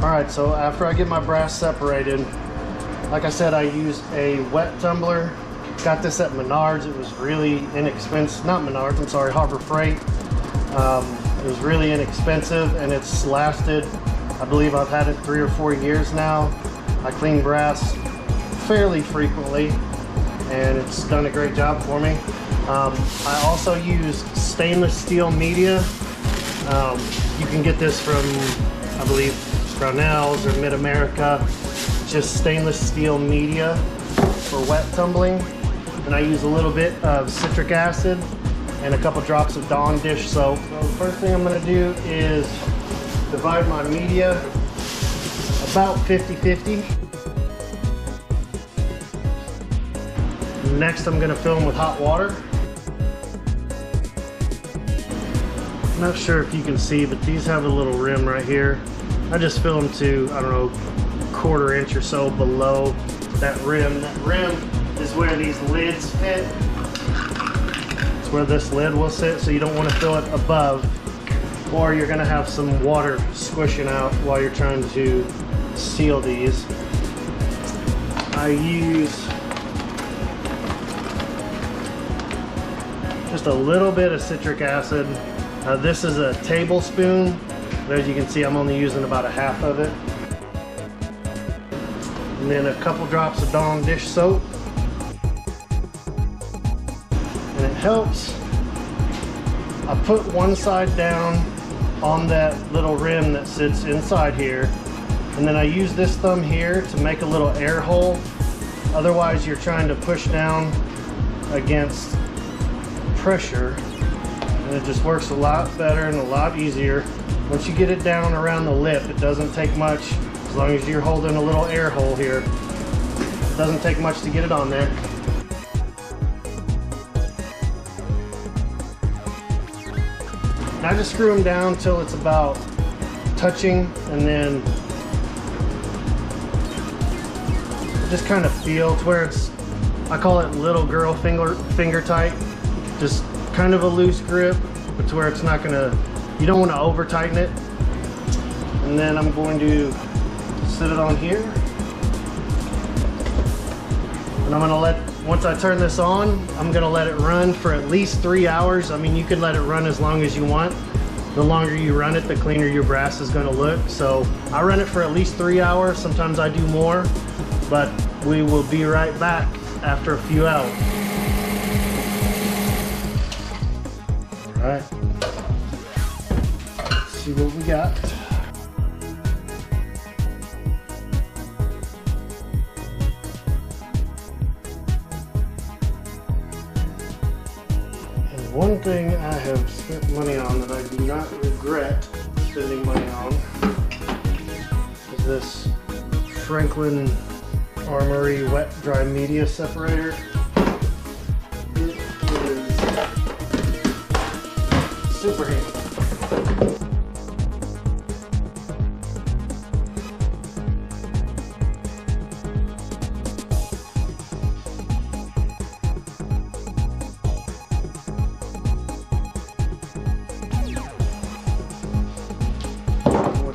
Alright, so after I get my brass separated, like I said, I used a wet tumbler. Got this at Menards. It was really inexpensive. Not Menards, I'm sorry, Harbor Freight. It was really inexpensive and it's lasted, I believe I've had it 3 or 4 years now. I clean brass fairly frequently and it's done a great job for me. I also use stainless steel media. You can get this from, I believe, Brownells or Mid-America. Just stainless steel media for wet tumbling. And I use a little bit of citric acid and a couple drops of Dawn dish soap. So the first thing I'm going to do is divide my media about 50-50. Next I'm going to fill them with hot water. I'm not sure if you can see, but these have a little rim right here. I just fill them to, I don't know, 1/4 inch or so below that rim. That rim is where these lids fit. It's where this lid will sit, so you don't want to fill it above, or you're going to have some water squishing out while you're trying to seal these. I use just a little bit of citric acid. This is a tablespoon, but as you can see, I'm only using about 1/2 of it. And then a couple drops of Dawn dish soap. And it helps. I put one side down on that little rim that sits inside here, and then I use this thumb here to make a little air hole. Otherwise you're trying to push down against pressure, and it just works a lot better and a lot easier. Once you get it down around the lip, it doesn't take much. As long as you're holding a little air hole here, it doesn't take much to get it on there. And I just screw them down till it's about touching, and then just kind of feel to where it's, I call it little girl finger tight. Just kind of a loose grip, but to where it's not gonna, you don't want to over tighten it. And then I'm going to sit it on here. And I'm gonna once I turn this on, I'm gonna let it run for at least 3 hours. I mean, you can let it run as long as you want. The longer you run it, the cleaner your brass is gonna look. So I run it for at least 3 hours. Sometimes I do more, but we will be right back after a few hours. All right, let's see what we got. One thing I have spent money on that I do not regret spending money on is this Franklin Armory wet dry media separator. It is super handy.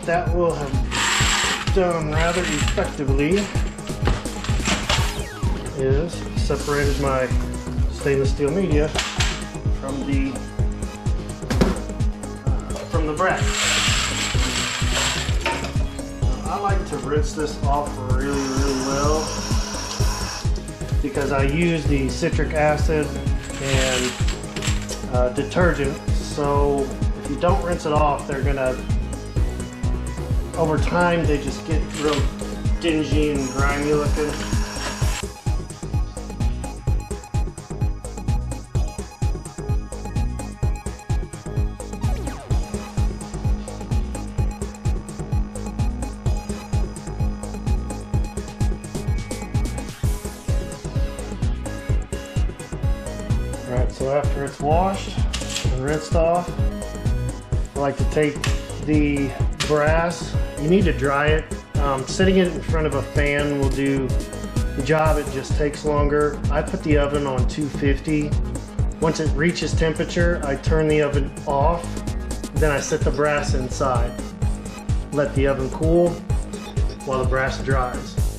That will have done rather effectively is separated my stainless steel media from the brass. I like to rinse this off really well because I use the citric acid and detergent. So if you don't rinse it off, they're gonna, over time, they just get real dingy and grimy looking. Alright, so after it's washed and rinsed off, I like to take the brass. You need to dry it. Sitting it in front of a fan will do the job. It just takes longer. I put the oven on 250. Once it reaches temperature, I turn the oven off. Then I set the brass inside. Let the oven cool. while the brass dries.